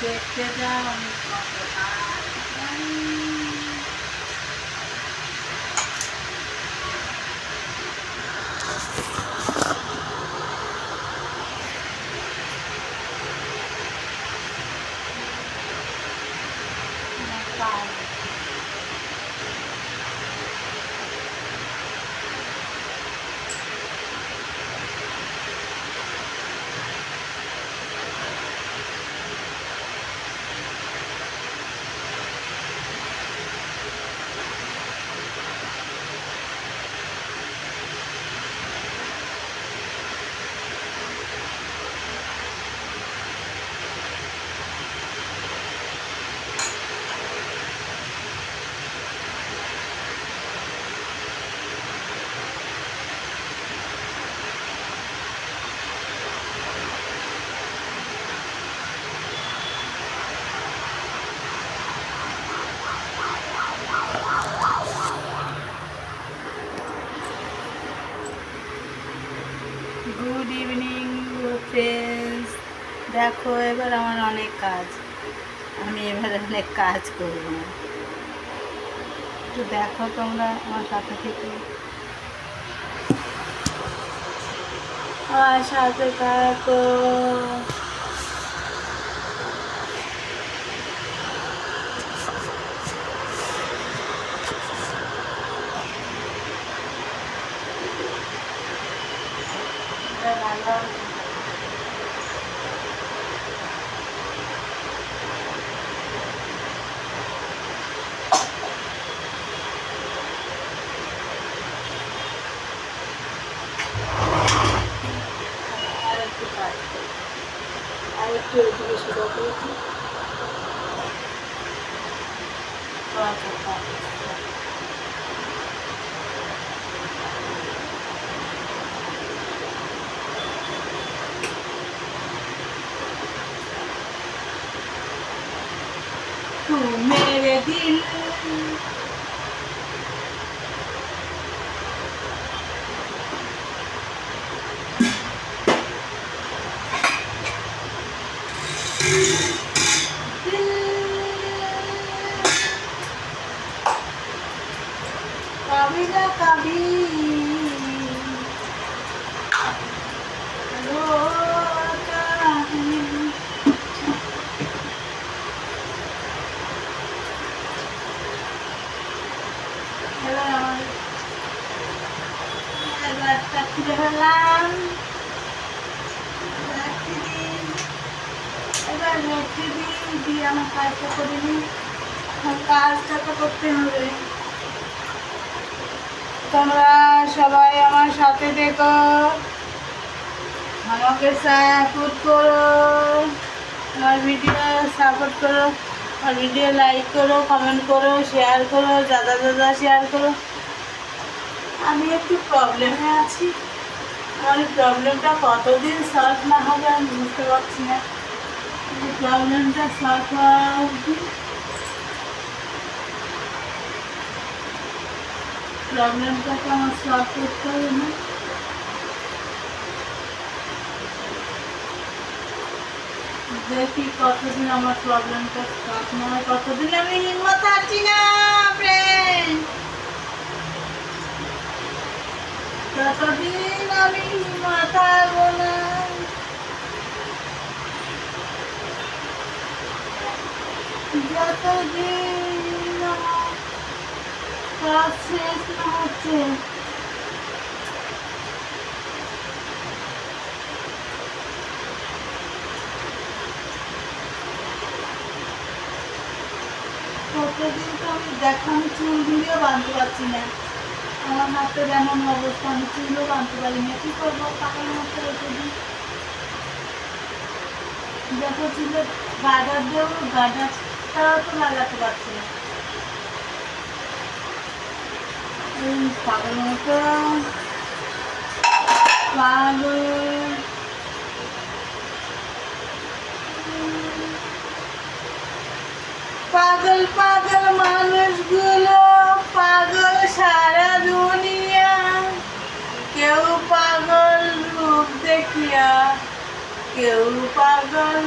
দেখতে যাও আমি কত কাজ করি। কাজ গুড ইভিনিং ফ্রেন্ডস। দেখো এবার আমার অনেক কাজ, আমি এবার অনেক কাজ করব, একটু দেখো তোমরা আমার সাথে থেকে, আমার সাথে থাকো। ভালো আরেকটু কাজ করি, আরেকটু এদিকে শুরু করেছি। तू मेरे दिल कभी ना कभी रोता है। এবারটা খুলে ফেললাম, রাখি দিন, এবার রেখে দিন, দিয়ে আমার কাজটা করে নিই। কাজটা তো করতে হবে, তোমরা সবাই আমার সাথে দেখো, আমাকে সাপোর্ট করো, আমার ভিডিও সাপোর্ট করো, আমার ভিডিও লাইক করো, কমেন্ট করো, শেয়ার করো, দাদা দাদা শেয়ার করো। আমি একটু প্রবলেমে আছি, আমার এই প্রবলেমটা কতদিন সলভ না হবে আমি বুঝতে পারছি না। প্রবলেমটা সলভ হওয়া অবধি, প্রবলেমটাকে আমার সলভ করতে হবে না। দেখি কতদিন আমার প্রবলেমটা সলভ না হয়, কতদিন আমি হিম্মত হারছি না ফ্রেন্ড, ততদিন আমি হিম্মত হারবো না। যতদিন আমার কাজ শেষ না হচ্ছে, ততদিন তো আমি দেখানো চুলগুলিও বাঁধতে পারছি না। আমার হাতে যেমন অবস্থা, আমি চুলও বাঁধতে পারি না। কী করবো, পাকার মতো রেখে দিই। দেখো চুলে গার্ডার দেবো, গার্ডারটাও তো লাগাতে পারছি না। পাগল মতো পাগল, পাগল পাগল মানুষগুলো, পাগল সারা দুনিয়া, কেউ পাগল রূপ দেখিয়া, কেউ পাগল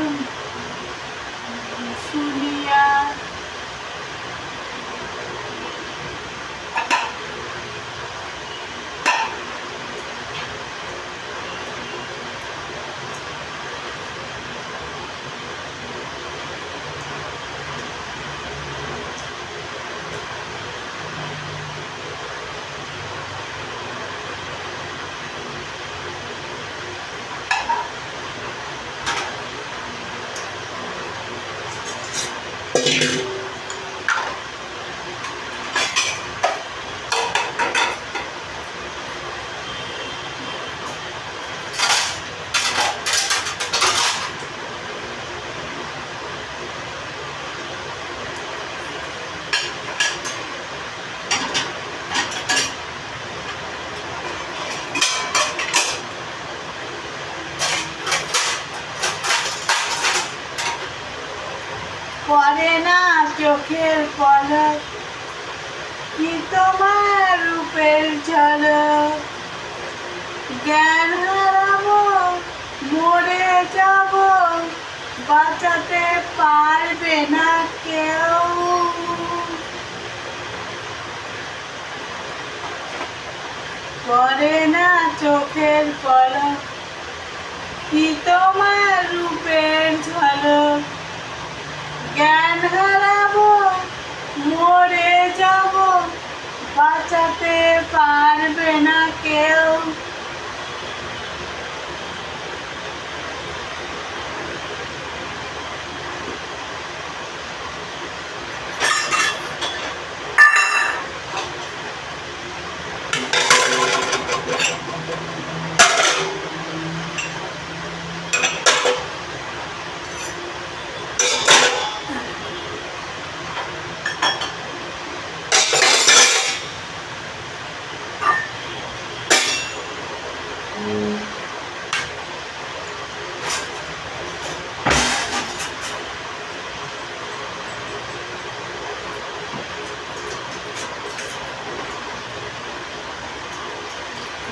পড়ে না চোখের পলক কি তোমার রূপের ঝলক, জ্ঞান হারাবো মরে যাব বাঁচাতে পারবে না কেউ। পড়ে না চোখের পলক কি তোমার রূপের ঝলক, জ্ঞান হারাবো মরে যাব বাঁচাতে পারবে না কেউ।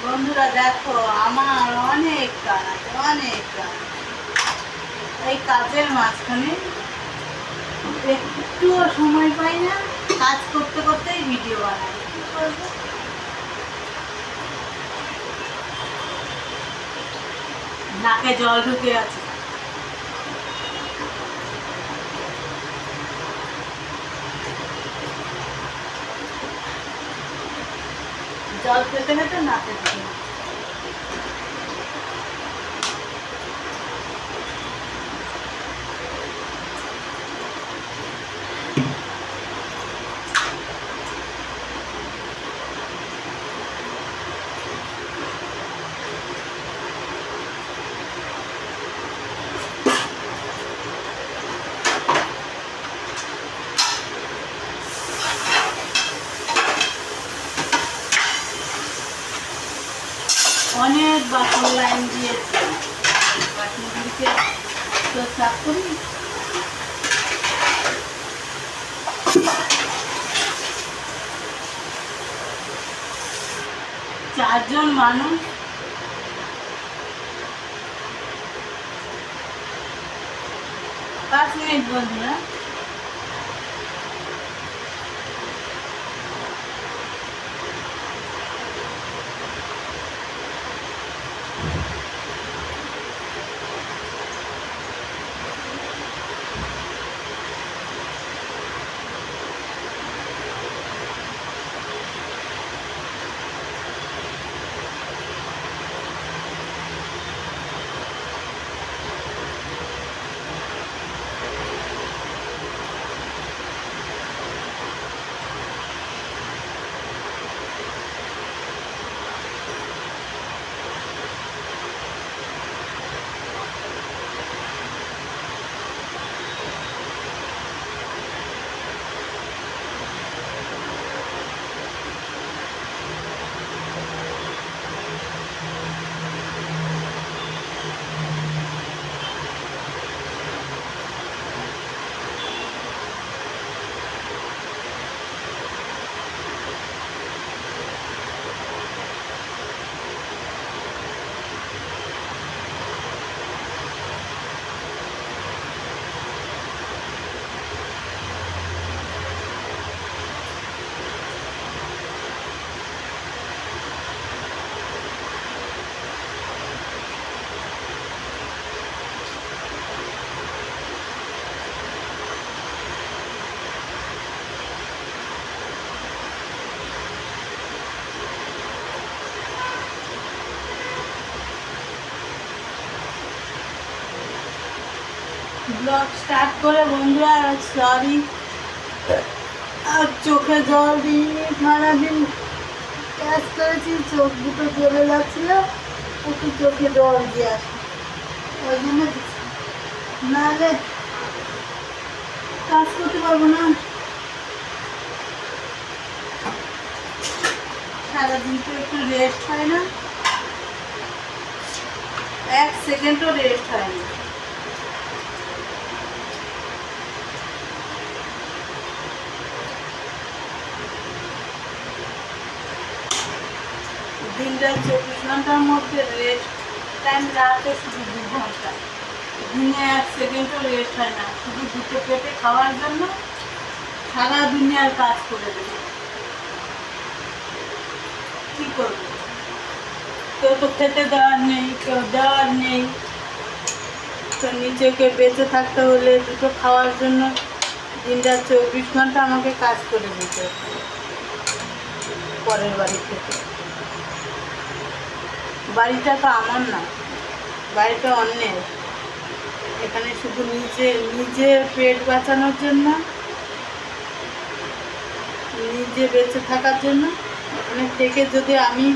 বন্ধুরা দেখো আমার অনেক কাজ, অনেক কাজ। এই কাজের মাঝখানে একটুও সময় পাই না, কাজ করতে করতেই ভিডিও বানাই। কি করবো? নাকে জল ঢুকে আছে। জল খেতে খেতে নাকে ঢুকে আছে। অনেক বাসন লাইন দিয়েছে, বাসনগুলিকে তো সাফ করি। চারজন মানুষ, 5 মিনিট বন্ধুরা। ব্লগ স্টার্ট করে বন্ধুরা সরি, আর চোখে জল দিই, সারাদিন কাজ করেছি, চোখ দুটো জ্বলে যাচ্ছিল, একটু চোখে জল দিয়ে আসি, ওই জন্য নাহলে কাজ করতে পারবো না। সারাদিন তো একটু রেস্ট হয় না, এক সেকেন্ডও রেস্ট হয় না। দিনটা 24 ঘন্টার মধ্যে রেস্ট টাইম রাতে শুধু 2 ঘন্টা, দিনে এক সেকেন্ডও রেস্ট হয় না, শুধু দুটো পেটে খাওয়ার জন্য সারা দুনিয়ার কাজ করে দেবে। কী করবো, কেউ তো খেতে দেওয়ার নেই, কেউ দেওয়ার নেই, তো নিজেকে বেঁচে থাকতে হলে দুটো খাওয়ার জন্য দিনটা 24 ঘন্টা আমাকে কাজ করে দিতে হচ্ছে পরের বাড়ি থেকে। বাড়িটা তো আমার না, বাড়িটা অন্যের। এখানে শুধু নিজের পেট বাঁচানোর জন্য, নিজে বেঁচে থাকার জন্য এখানে থেকে যদি আমি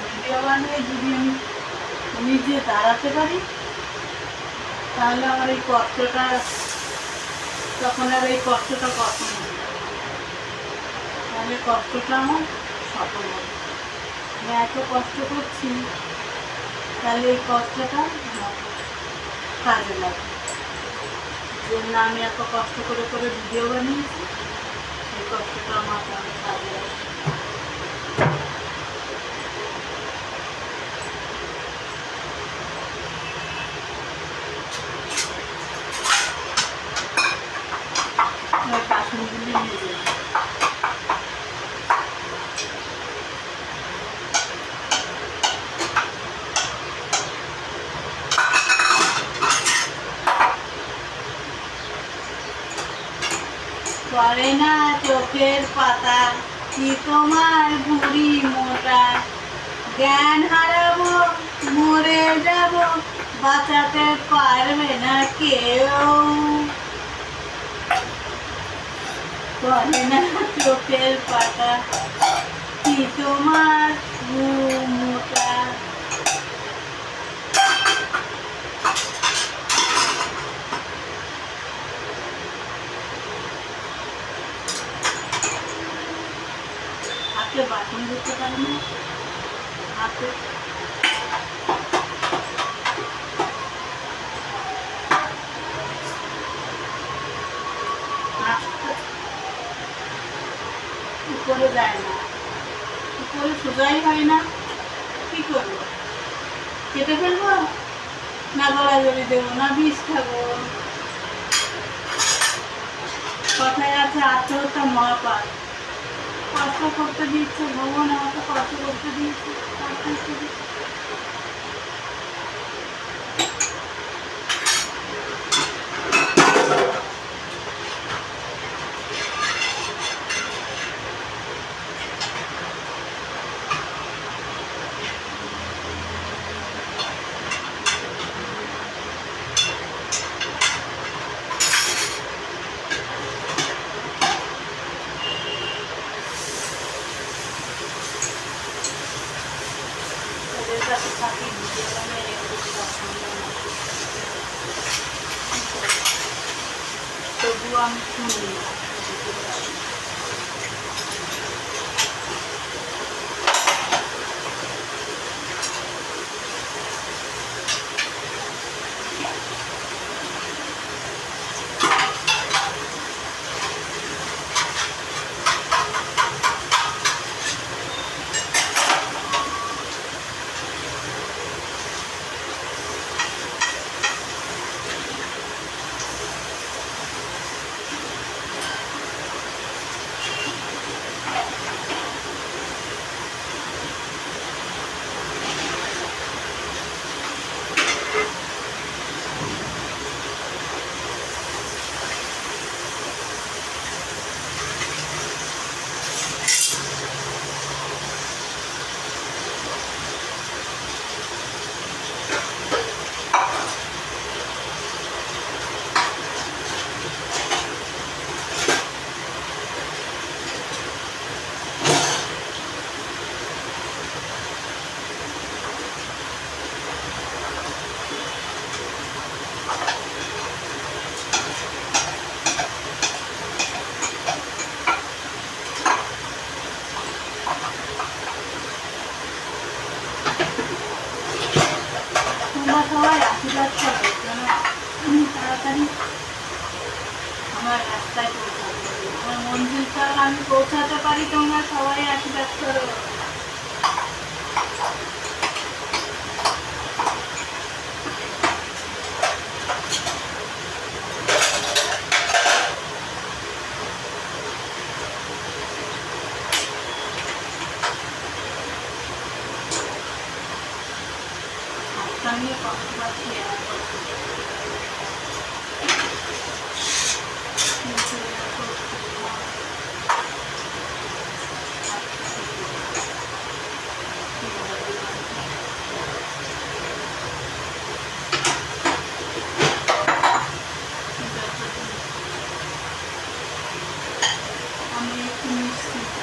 ভিডিও বানিয়ে যদি আমি নিজে দাঁড়াতে পারি, তাহলে আমার এই কষ্টটা, তখন আর এই কষ্টটা কখন হবে, তাহলে কষ্টটা আমার সফল হবে। আমি এত কষ্ট করছি, তাহলে এই কষ্টটা কাজে লাগে। জন্য আমি এত কষ্ট করে করে ভিডিও বানিয়েছি, সেই কষ্টটা আমার কাজে লাগে। বাসনগুলি নিয়ে যাই। করে না চোখের পাতা, কি তোমার বুড়ি মোটা, জ্ঞান হারাবো, মরে যাব, বাঁচাতে পারবে না কেউ। করে না চোখের পাতা, কি তোমার মোটা। হাতে বাসন ধরতে পারি না, হাতে উপরে যায় না, উপরে সোজাই হয় না, কি করবো? কেটে ফেলবো, না গলা জড়ি দেবো, না বিষ খাবো? কথায় আছে আত্মহত্যা মহাপাপ। কষ্ট করতে দিচ্ছে ভগবান, আমাকে কষ্ট করতে দিয়েছে, তবুও আমি শুনি না। আশীর্বাদ করো যেন তাড়াতাড়ি আমার রাস্তায় পৌঁছাতে পারি, আমার মন্দিরটা আমি পৌঁছাতে পারি। তোমরা সবাই আশীর্বাদ করো। আমি কষ্ট পাচ্ছি আমি একটু নিশ্চিত